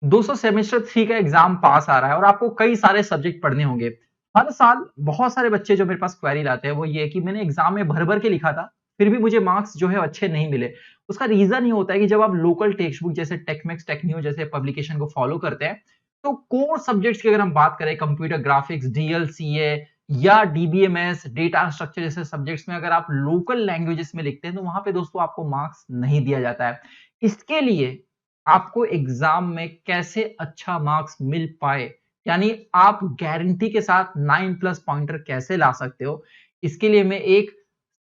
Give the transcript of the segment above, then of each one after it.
दोस्तों सेमेस्टर 3 का एग्जाम पास आ रहा है और आपको कई सारे सब्जेक्ट पढ़ने होंगे। हर साल बहुत सारे बच्चे जो मेरे पास क्वेरी लाते हैं वो ये है कि मैंने एग्जाम में भर-भर के लिखा था, फिर भी मुझे मार्क्स जो है अच्छे नहीं मिले। उसका रीज़न ये होता है कि जब आप लोकल टेक्स्ट बुक जैसे टेक्मेक्स, टेक्न्यू जैसे पब्लिकेशन को फॉलो करते हैं, तो कोर सब्जेक्ट्स की अगर हम बात करें कंप्यूटर ग्राफिक्स, डीएलसीए या डीबीएमएस, डेटा स्ट्रक्चर जैसे सब्जेक्ट्स में अगर आप लोकल लैंग्वेजेस में लिखते हैं, तो वहाँ पे दोस्तों आपको मार्क्स नहीं दिया जाता है। इसके लिए आपको एग्जाम में कैसे अच्छा मार्क्स मिल पाए, यानी आप गारंटी के साथ 9 प्लस पॉइंटर कैसे ला सकते हो, इसके लिए मैं एक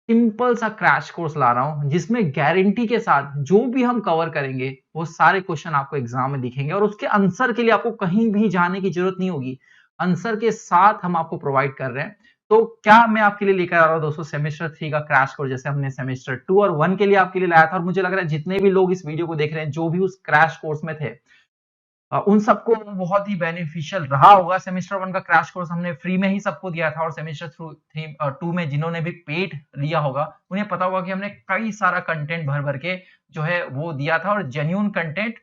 सिंपल सा क्रैश कोर्स ला रहा हूं जिसमें गारंटी के साथ जो भी हम कवर करेंगे वो सारे क्वेश्चन आपको एग्जाम में दिखेंगे और उसके आंसर के लिए आपको कहीं भी जाने की जरूरत नहीं होगी। आंसर के साथ हम आपको प्रोवाइड कर रहे हैं। तो क्या मैं आपके लिए लेकर आ रहा हूं दोस्तों सेमेस्टर 3 का क्रैश कोर्स जैसे हमने सेमेस्टर 2 और 1 के लिए आपके लिए लाया था और मुझे लग रहा है जितने भी लोग इस वीडियो को देख रहे हैं जो भी उस क्रैश कोर्स में थे उन सबको बहुत ही बेनिफिशियल रहा होगा। सेमेस्टर 1 का क्रैश कोर्स हमने फ्री में ही सबको दिया था और सेमेस्टर 2 में जिन्होंने भी पेड लिया होगा उन्हें पता होगा कि हमने कई सारा कंटेंट भर भर के जो है वो दिया था और जेन्युइन कंटेंट।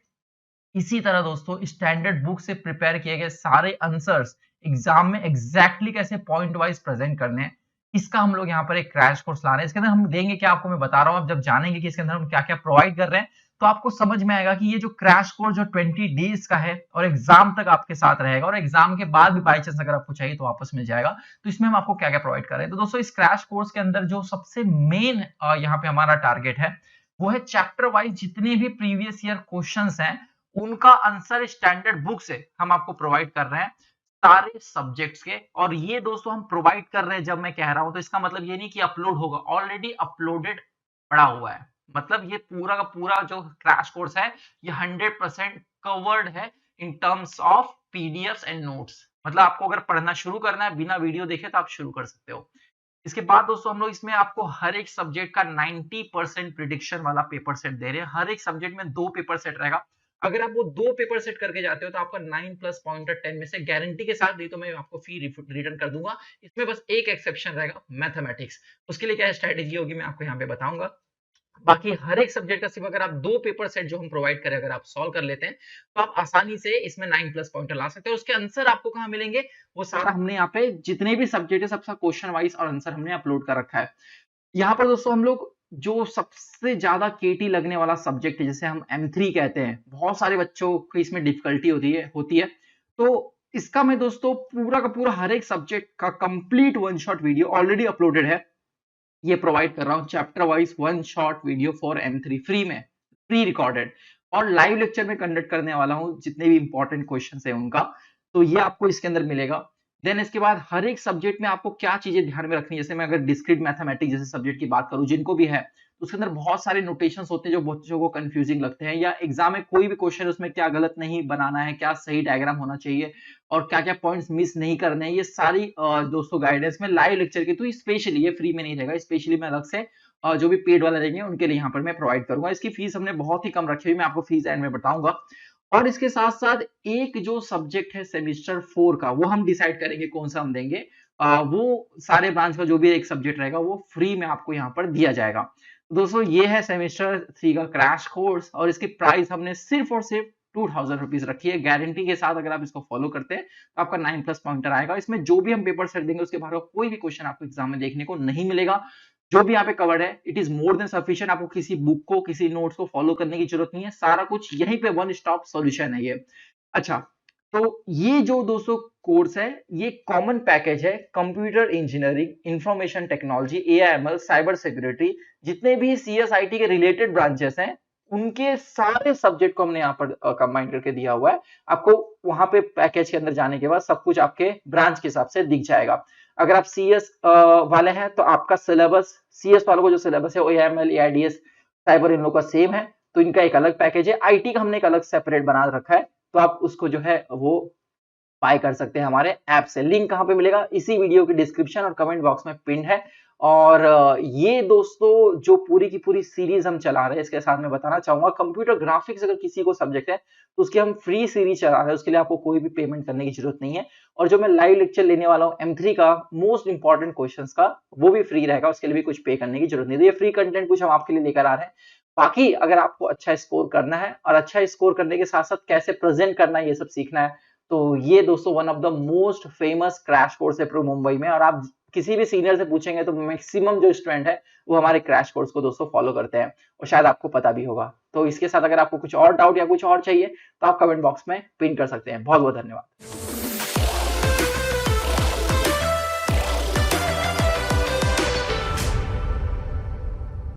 इसी तरह दोस्तों स्टैंडर्ड बुक से प्रिपेयर किए गए सारे आंसर्स एग्जाम में एग्जैक्टली कैसे पॉइंट वाइज प्रेजेंट करने हैं, इसका हम लोग यहाँ पर एक क्रैश कोर्स ला रहे हैं। इसके अंदर हम देंगे क्या आपको मैं बता रहा हूँ, आप जब जानेंगे कि इसके अंदर हम क्या क्या प्रोवाइड कर रहे हैं तो आपको समझ में आएगा कि ये जो क्रैश कोर्स जो 20 डेज का है और एग्जाम तक आपके साथ रहेगा और एग्जाम के बाद भी बाई चांस अगर आपको चाहिए तो वापस मिल जाएगा। तो इसमें हम आपको क्या क्या प्रोवाइड कर रहे हैं, तो दोस्तों इस क्रैश कोर्स के अंदर जो सबसे मेन यहाँ पे हमारा टारगेट है वो है चैप्टर वाइज जितने भी प्रीवियस ईयर क्वेश्चंस हैं उनका आंसर स्टैंडर्ड बुक से हम आपको प्रोवाइड कर रहे हैं सारे सब्जेक्ट्स के। और ये दोस्तों हम प्रोवाइड कर रहे हैं जब मैं कह रहा हूं तो इसका मतलब ये नहीं कि अपलोड होगा, ऑलरेडी अपलोडेड पड़ा हुआ है। मतलब ये पूरा का पूरा जो क्रैश कोर्स है ये 100% कवर्ड है in terms of PDFs and notes. मतलब आपको अगर पढ़ना शुरू करना है बिना वीडियो देखे तो आप शुरू कर सकते हो। इसके बाद दोस्तों हम लोग इसमें आपको हर एक सब्जेक्ट का 90% प्रिडिक्शन वाला पेपर सेट दे रहे हैं। हर एक सब्जेक्ट में 2 पेपर सेट रहेगा। अगर आप वो 2 पेपर सेट करके जाते हो तो आपका 9 प्लस पॉइंटर 10 में से गारंटी के साथ, नहीं तो मैं आपको फी रिटर्न कर दूंगा। इसमें बस एक एक्सेप्शन रहेगा, मैथमेटिक्स। उसके लिए क्या स्ट्रेटेजी होगी मैं आपको यहाँ पे बताऊंगा। बाकी हर एक सब्जेक्ट का सिर्फ अगर आप 2 पेपर सेट जो हम प्रोवाइड करें अगर आप सॉल्व कर लेते हैं तो आप आसानी से इसमें 9 प्लस पॉइंटर ला सकते हैं। उसके आंसर आपको कहाँ मिलेंगे वो सारा हमने यहाँ पे जितने भी सब्जेक्ट है सबका क्वेश्चन वाइज और आंसर हमने अपलोड कर रखा है। यहाँ पर दोस्तों हम लोग जो सबसे ज्यादा केटी लगने वाला सब्जेक्ट है जिसे हम M3 कहते हैं, बहुत सारे बच्चों को इसमें डिफिकल्टी होती है। तो इसका मैं दोस्तों पूरा का पूरा हर एक सब्जेक्ट का complete one shot video already uploaded है, ये प्रोवाइड कर रहा हूँ chapter wise one shot video for M3 free में, प्री रिकॉर्डेड। और लाइव लेक्चर में कंडक्ट करने वाला हूँ जितने भी इंपॉर्टेंट क्वेश्चन है उनका, तो ये आपको इसके अंदर मिलेगा। देन इसके बाद हर एक सब्जेक्ट में आपको क्या चीजें ध्यान में रखनी है, जैसे मैं अगर डिस्क्रीट मैथमेटिक्स जैसे सब्जेक्ट की बात करूं जिनको भी है तो उसके अंदर बहुत सारे नोटेशंस होते हैं जो बच्चों को कंफ्यूजिंग लगते हैं, या एग्जाम में कोई भी क्वेश्चन है उसमें क्या गलत नहीं बनाना है, क्या सही डायग्राम होना चाहिए और क्या क्या पॉइंट्स मिस नहीं करने हैं, ये सारी दोस्तों गाइडेंस में लाइव लेक्चर की, तो स्पेशली ये फ्री में नहीं रहेगा, स्पेशली मैं अलग से जो भी पेड वाले रहेंगे उनके लिए यहाँ पर मैं प्रोवाइड करूंगा। इसकी फीस हमने बहुत ही कम रखी हुई, मैं आपको फीस एंड में बताऊंगा। और इसके साथ साथ एक जो सब्जेक्ट है सेमिस्टर 4 का वो हम डिसाइड करेंगे कौन सा हम देंगे, वो सारे ब्रांच का जो भी एक सब्जेक्ट रहेगा वो फ्री में आपको यहाँ पर दिया जाएगा। दोस्तों ये है सेमेस्टर 3 का क्रैश कोर्स और इसकी प्राइस हमने सिर्फ और सिर्फ 2000 रुपीज रखी है। गारंटी के साथ अगर आप इसको फॉलो करते हैं तो आपका 9 प्लस पॉइंटर आएगा। इसमें जो भी हम पेपर सेट देंगे उसके बाहर कोई भी क्वेश्चन आपको एग्जाम में देखने को नहीं मिलेगा। जो भी यहाँ पे कवर्ड है it is more than sufficient, आपको किसी बुक को किसी नोट्स को फॉलो करने की जरूरत नहीं है, सारा कुछ यहीं पे वन स्टॉप सॉल्यूशन है ये। अच्छा, तो ये जो दोस्तों कोर्स है ये कॉमन पैकेज है, computer engineering, information technology, AIML, cyber security, जितने भी सीएसआईटी के रिलेटेड ब्रांचेस हैं उनके सारे सब्जेक्ट को हमने यहाँ पर कंबाइन करके दिया हुआ है। आपको वहां पे पैकेज के अंदर जाने के बाद सब कुछ आपके ब्रांच के हिसाब से दिख जाएगा। अगर आप सीएस वाले हैं तो आपका सिलेबस, सीएस वालों को जो सिलेबस है एआईएमएल, एआईडीएस, साइबर इन लोग का सेम है, तो इनका एक अलग पैकेज है। आईटी का हमने एक अलग सेपरेट बना रखा है, तो आप उसको जो है वो बाय कर सकते हैं हमारे ऐप से। लिंक कहां पे मिलेगा, इसी वीडियो के डिस्क्रिप्शन और कमेंट बॉक्स में पिन है। और ये दोस्तों जो पूरी की पूरी सीरीज हम चला रहे हैं इसके साथ मैं बताना चाहूंगा कंप्यूटर ग्राफिक्स अगर किसी को सब्जेक्ट है तो उसकी हम फ्री सीरीज चला रहे हैं, उसके लिए आपको कोई भी पेमेंट करने की जरूरत नहीं है। और जो मैं लाइव लेक्चर लेने वाला हूँ M3 का मोस्ट इंपॉर्टेंट क्वेश्चंस का वो भी फ्री रहेगा, उसके लिए भी कुछ पे करने की जरूरत नहीं है। तो ये फ्री कंटेंट कुछ हम आपके लिए लेकर आ रहे हैं। बाकी अगर आपको अच्छा स्कोर करना है और अच्छा स्कोर करने के साथ-साथ कैसे प्रेज़ेंट करना है, ये सब सीखना है, तो ये दोस्तों one of the most famous crash course है प्रो मुंबई में और आप किसी भी सीनियर से पूछेंगे तो मैक्सिमम जो स्टूडेंट है, वो हमारे क्रैश कोर्स को दोस्तों फॉलो करते हैं और शायद आपको पता भी होगा। तो इसके साथ अगर आपको कुछ और डाउट या कुछ और चाहिए, तो आप कमेंट बॉक्स में पिन कर सकते हैं। बहुत-बहुत धन्यवाद।